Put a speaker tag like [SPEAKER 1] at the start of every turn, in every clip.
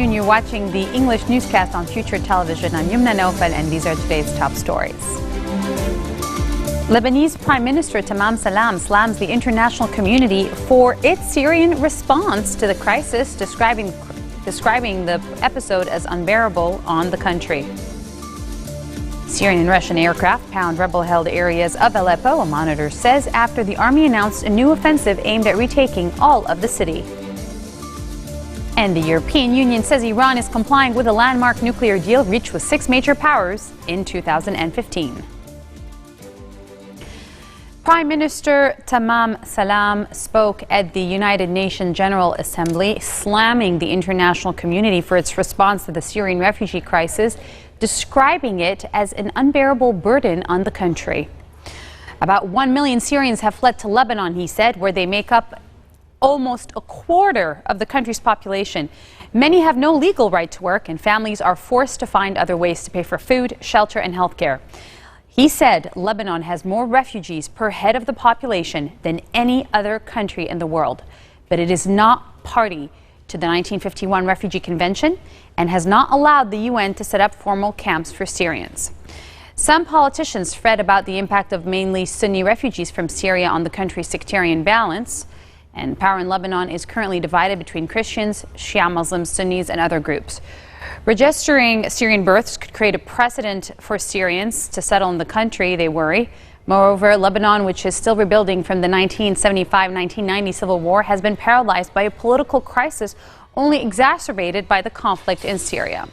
[SPEAKER 1] afternoon. You're watching the English newscast on Future Television. I'm Yumna Naufal, and these are today's top stories. Lebanese Prime Minister Tamam Salam slams the international community for its Syrian response to the crisis, describing the episode as unbearable on the country. Syrian and Russian aircraft pound rebel-held areas of Aleppo, a monitor says, after the army announced a new offensive aimed at retaking all of the city. And the European Union says Iran is complying with a landmark nuclear deal reached with 6 major powers in 2015. Prime Minister Tamam Salam spoke at the United Nations General Assembly, slamming the international community for its response to the Syrian refugee crisis, describing it as an unbearable burden on the country. About 1 million Syrians have fled to Lebanon, he said, where they make up almost a quarter of the country's population. Many have no legal right to work, and families are forced to find other ways to pay for food, shelter, and health care. He said Lebanon has more refugees per head of the population than any other country in the world, but it is not party to the 1951 Refugee Convention and has not allowed the UN to set up formal camps for Syrians. Some politicians fret about the impact of mainly Sunni refugees from Syria on the country's sectarian balance. And power in Lebanon is currently divided between Christians, Shia Muslims, Sunnis, and other groups. Registering Syrian births could create a precedent for Syrians to settle in the country, they worry. Moreover, Lebanon, which is still rebuilding from the 1975-1990 civil war, has been paralyzed by a political crisis only exacerbated by the conflict in Syria.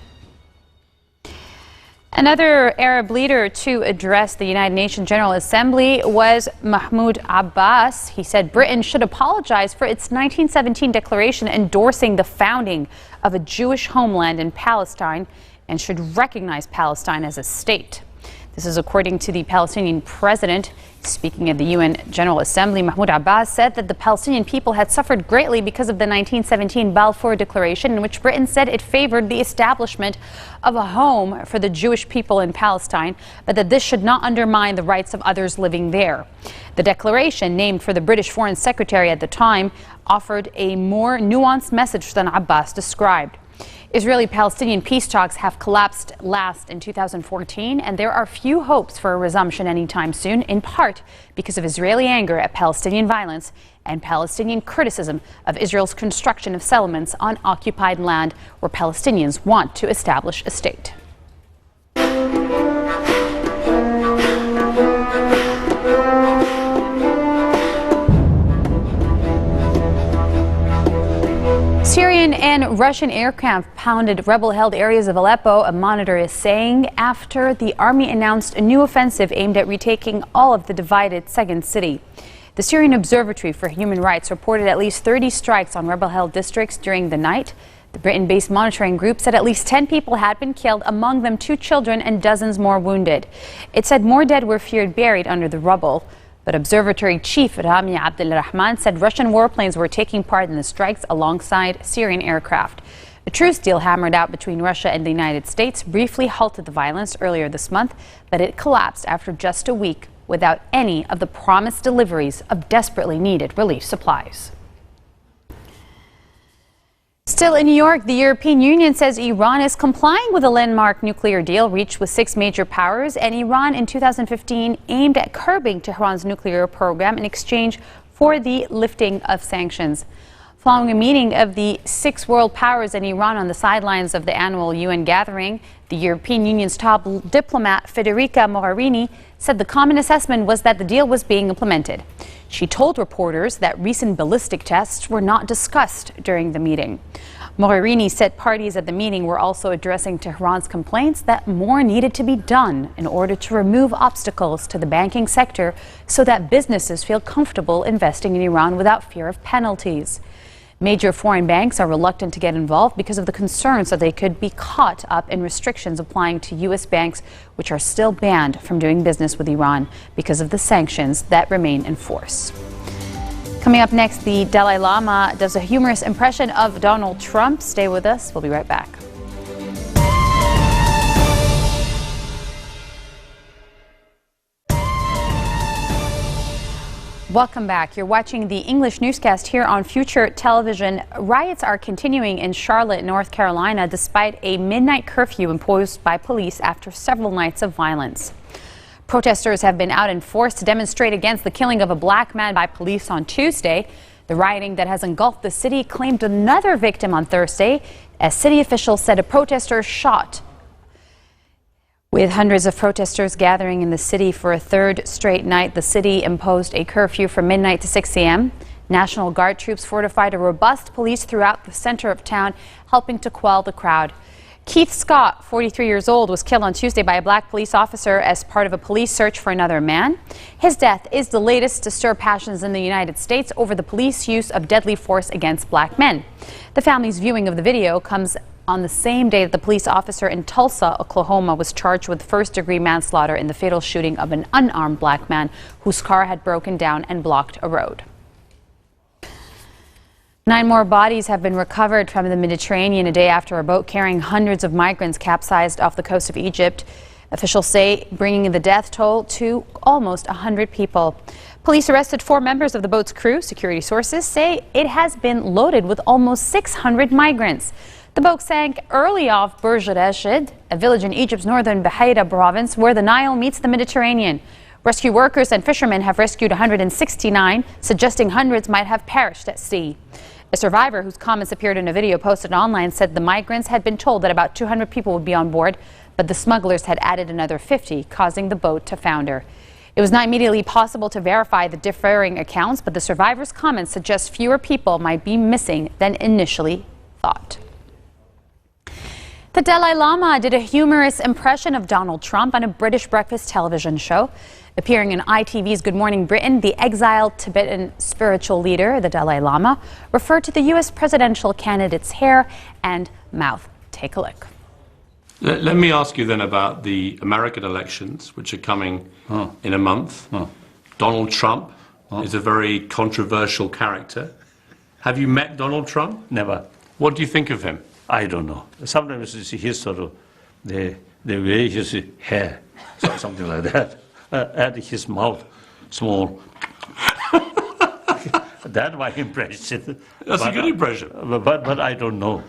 [SPEAKER 1] Another Arab leader to address the United Nations General Assembly was Mahmoud Abbas. He said Britain should apologize for its 1917 declaration endorsing the founding of a Jewish homeland in Palestine and should recognize Palestine as a state. This is according to the Palestinian president. Speaking at the UN General Assembly, Mahmoud Abbas said that the Palestinian people had suffered greatly because of the 1917 Balfour Declaration, in which Britain said it favored the establishment of a home for the Jewish people in Palestine, but that this should not undermine the rights of others living there. The declaration, named for the British Foreign Secretary at the time, offered a more nuanced message than Abbas described. Israeli-Palestinian peace talks have collapsed last in 2014, and there are few hopes for a resumption anytime soon, in part because of Israeli anger at Palestinian violence and Palestinian criticism of Israel's construction of settlements on occupied land where Palestinians want to establish a state. Syrian and Russian aircraft pounded rebel-held areas of Aleppo, a monitor is saying, after the army announced a new offensive aimed at retaking all of the divided second city. The Syrian Observatory for Human Rights reported at least 30 strikes on rebel-held districts during the night. The Britain-based monitoring group said at least 10 people had been killed, among them 2 children and dozens more wounded. It said more dead were feared buried under the rubble. But Observatory Chief Rami Abdulrahman said Russian warplanes were taking part in the strikes alongside Syrian aircraft. A truce deal hammered out between Russia and the United States briefly halted the violence earlier this month, but it collapsed after just a week without any of the promised deliveries of desperately needed relief supplies. Still in New York, the European Union says Iran is complying with a landmark nuclear deal reached with 6 major powers, and Iran in 2015 aimed at curbing Tehran's nuclear program in exchange for the lifting of sanctions. Following a meeting of the 6 world powers and Iran on the sidelines of the annual UN gathering, the European Union's top diplomat Federica Mogherini said the common assessment was that the deal was being implemented. She told reporters that recent ballistic tests were not discussed during the meeting. Mogherini said parties at the meeting were also addressing Tehran's complaints that more needed to be done in order to remove obstacles to the banking sector so that businesses feel comfortable investing in Iran without fear of penalties. Major foreign banks are reluctant to get involved because of the concerns that they could be caught up in restrictions applying to U.S. banks, which are still banned from doing business with Iran because of the sanctions that remain in force. Coming up next, the Dalai Lama does a humorous impression of Donald Trump. Stay with us. We'll be right back. Welcome back. You're watching the English newscast here on Future Television. Riots are continuing in Charlotte, North Carolina, despite a midnight curfew imposed by police after several nights of violence. Protesters have been out in force to demonstrate against the killing of a black man by police on Tuesday. The rioting that has engulfed the city claimed another victim on Thursday, as city officials said a protester shot. With hundreds of protesters gathering in the city for a third straight night, the city imposed a curfew from midnight to 6 a.m. National Guard troops fortified a robust police throughout the center of town, helping to quell the crowd. Keith Scott, 43 years old, was killed on Tuesday by a black police officer as part of a police search for another man. His death is the latest to stir passions in the United States over the police use of deadly force against black men. The family's viewing of the video comes on the same day that the police officer in Tulsa, Oklahoma, was charged with first-degree manslaughter in the fatal shooting of an unarmed black man whose car had broken down and blocked a road. 9 more bodies have been recovered from the Mediterranean a day after a boat carrying hundreds of migrants capsized off the coast of Egypt. Officials say bringing the death toll to almost 100 people. Police arrested 4 members of the boat's crew. Security sources say it has been loaded with almost 600 migrants. The boat sank early off Burj Rashid, a village in Egypt's northern Bahira province where the Nile meets the Mediterranean. Rescue workers and fishermen have rescued 169, suggesting hundreds might have perished at sea. A survivor whose comments appeared in a video posted online said the migrants had been told that about 200 people would be on board, but the smugglers had added another 50, causing the boat to founder. It was not immediately possible to verify the differing accounts, but the survivors' comments suggest fewer people might be missing than initially thought. The Dalai Lama did a humorous impression of Donald Trump on a British breakfast television show. Appearing in ITV's Good Morning Britain, the exiled Tibetan spiritual leader, the Dalai Lama, referred to the U.S. presidential candidate's hair and mouth. Take a look.
[SPEAKER 2] Let me ask you then about the American elections, which are coming in a month. Donald Trump is a very controversial character. Have you met Donald Trump?
[SPEAKER 3] Never.
[SPEAKER 2] What do you think of him?
[SPEAKER 3] I don't know. Sometimes it's his sort of the way his hair, something like that. And his mouth small. That's my impression.
[SPEAKER 2] That's a good impression.
[SPEAKER 3] But I don't know.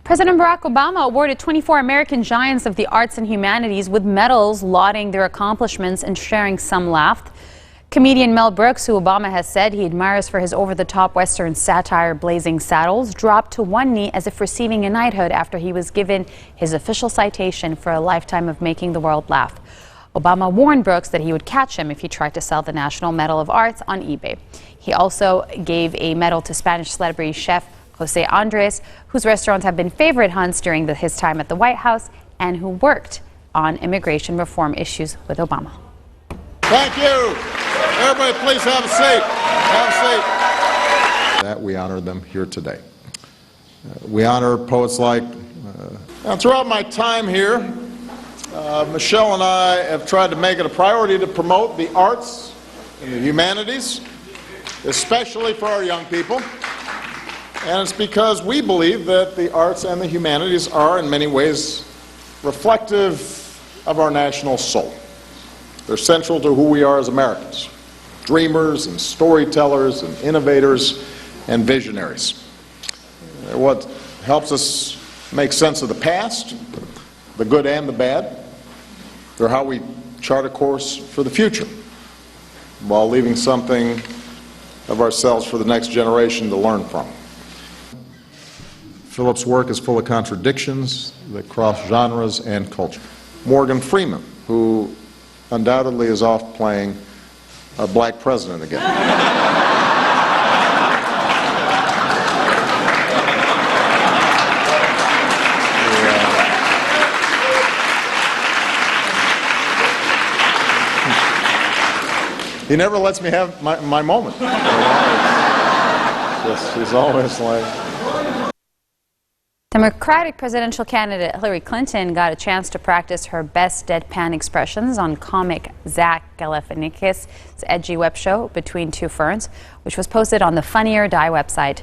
[SPEAKER 1] President Barack Obama awarded 24 American giants of the arts and humanities with medals lauding their accomplishments and sharing some laughed. Comedian Mel Brooks, who Obama has said he admires for his over-the-top Western satire Blazing Saddles, dropped to one knee as if receiving a knighthood after he was given his official citation for a lifetime of making the world laugh. Obama warned Brooks that he would catch him if he tried to sell the National Medal of Arts on eBay. He also gave a medal to Spanish celebrity chef Jose Andres, whose restaurants have been favorite hunts during his time at the White House and who worked on immigration reform issues with Obama.
[SPEAKER 4] Thank you. Everybody, please have a seat. Have a seat. That we honor them here today. We honor poets like... Now, throughout my time here, Michelle and I have tried to make it a priority to promote the arts and the humanities, especially for our young people. And it's because we believe that the arts and the humanities are, in many ways, reflective of our national soul. They're central to who we are as Americans. Dreamers and storytellers and innovators and visionaries. They're what helps us make sense of the past, the good and the bad. They're how we chart a course for the future, while leaving something of ourselves for the next generation to learn from. Philip's work is full of contradictions that cross genres and culture. Morgan Freeman, who undoubtedly is off playing a black president again. He never lets me have my moment. He's always like...
[SPEAKER 1] Democratic presidential candidate Hillary Clinton got a chance to practice her best deadpan expressions on comic Zach Galifianakis' edgy web show Between Two Ferns, which was posted on the Funny or Die website.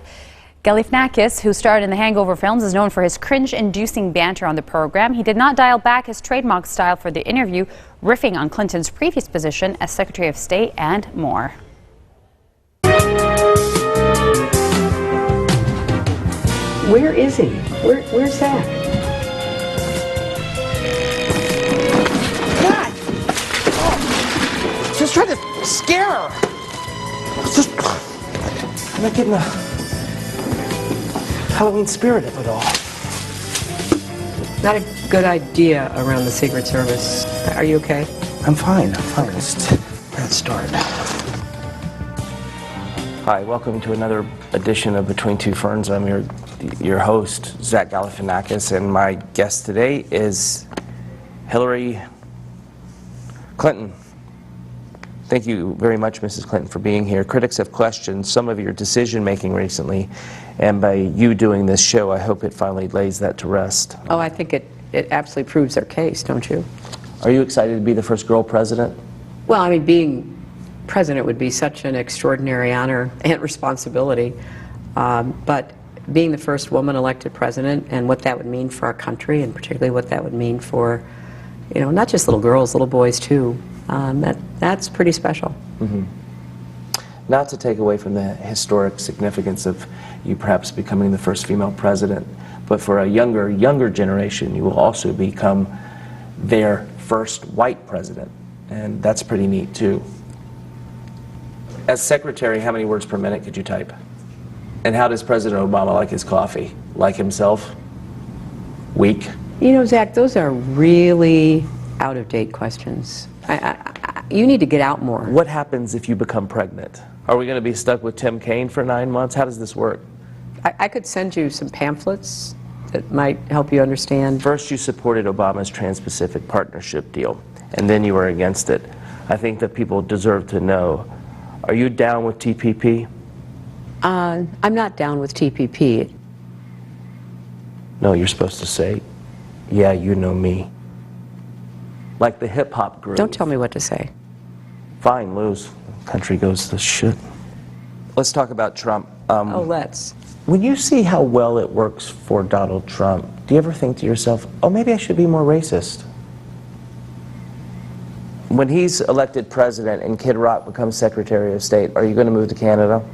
[SPEAKER 1] Galifianakis, who starred in the Hangover films, is known for his cringe-inducing banter on the program. He did not dial back his trademark style for the interview, riffing on Clinton's previous position as Secretary of State and more.
[SPEAKER 5] Where is he? Where's Zach?
[SPEAKER 6] God! Oh, just trying to scare her. I'm not getting the Halloween spirit of it all.
[SPEAKER 5] Not a good idea around the Secret Service. Are you okay?
[SPEAKER 6] I'm fine. Just bad start. Hi, welcome to another edition of Between Two Ferns. I'm your host, Zach Galifianakis, and my guest today is Hillary Clinton. Thank you very much, Mrs. Clinton, for being here. Critics have questioned some of your decision-making recently, and by you doing this show, I hope it finally lays that to rest.
[SPEAKER 5] Oh, I think it absolutely proves their case, don't you?
[SPEAKER 6] Are you excited to be the first girl president?
[SPEAKER 5] Well, I mean, being president would be such an extraordinary honor and responsibility, but being the first woman elected president and what that would mean for our country, and particularly what that would mean for, you know, not just little girls, little boys too, that's pretty special.
[SPEAKER 6] Mm-hmm. Not to take away from the historic significance of you perhaps becoming the first female president, but for a younger generation, you will also become their first white president, and that's pretty neat too. As secretary, how many words per minute could you type? And how does President Obama like his coffee? Like himself? Weak?
[SPEAKER 5] You know, Zach, those are really out-of-date questions. You need to get out more.
[SPEAKER 6] What happens if you become pregnant? Are we going to be stuck with Tim Kaine for 9 months? How does this work?
[SPEAKER 5] I could send you some pamphlets that might help you understand.
[SPEAKER 6] First, you supported Obama's Trans-Pacific Partnership deal, and then you were against it. I think that people deserve to know. Are you down with TPP?
[SPEAKER 5] I'm not down with TPP.
[SPEAKER 6] No, you're supposed to say, yeah, you know me. Like the hip-hop group.
[SPEAKER 5] Don't tell me what to say.
[SPEAKER 6] Fine, lose. Country goes to shit. Let's talk about Trump.
[SPEAKER 5] Oh, let's.
[SPEAKER 6] When you see how well it works for Donald Trump, do you ever think to yourself, oh, maybe I should be more racist? When he's elected president and Kid Rock becomes Secretary of State, are you going to move to Canada?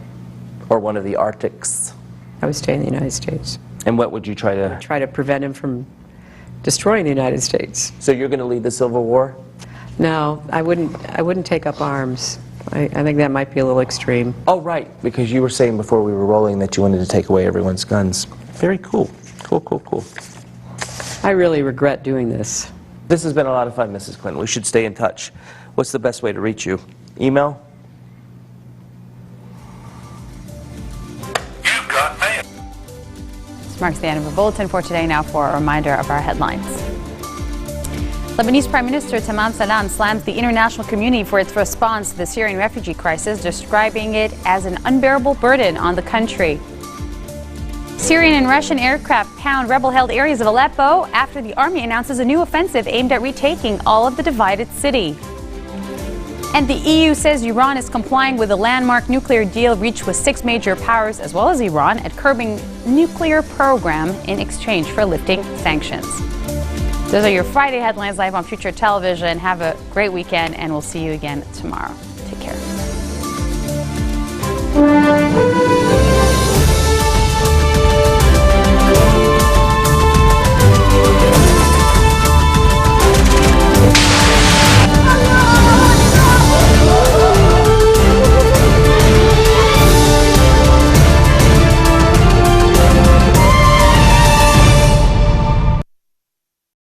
[SPEAKER 6] Or one of the Arctics?
[SPEAKER 5] I would stay in the United States.
[SPEAKER 6] And what would you try to...
[SPEAKER 5] Try to prevent him from destroying the United States.
[SPEAKER 6] So you're going to lead the Civil War?
[SPEAKER 5] No, I wouldn't take up arms. I think that might be a little extreme.
[SPEAKER 6] Oh, right, because you were saying before we were rolling that you wanted to take away everyone's guns. Very cool. Cool.
[SPEAKER 5] I really regret doing this.
[SPEAKER 6] This has been a lot of fun, Mrs. Clinton. We should stay in touch. What's the best way to reach you? Email?
[SPEAKER 7] You've got mail.
[SPEAKER 1] This marks the end of our bulletin for today. Now for a reminder of our headlines. Lebanese Prime Minister Tamam Salam slams the international community for its response to the Syrian refugee crisis, describing it as an unbearable burden on the country. Syrian and Russian aircraft pound rebel-held areas of Aleppo after the army announces a new offensive aimed at retaking all of the divided city. And the EU says Iran is complying with a landmark nuclear deal reached with 6 major powers, as well as Iran, at curbing nuclear program in exchange for lifting sanctions. Those are your Friday headlines live on Future Television. Have a great weekend, and we'll see you again tomorrow.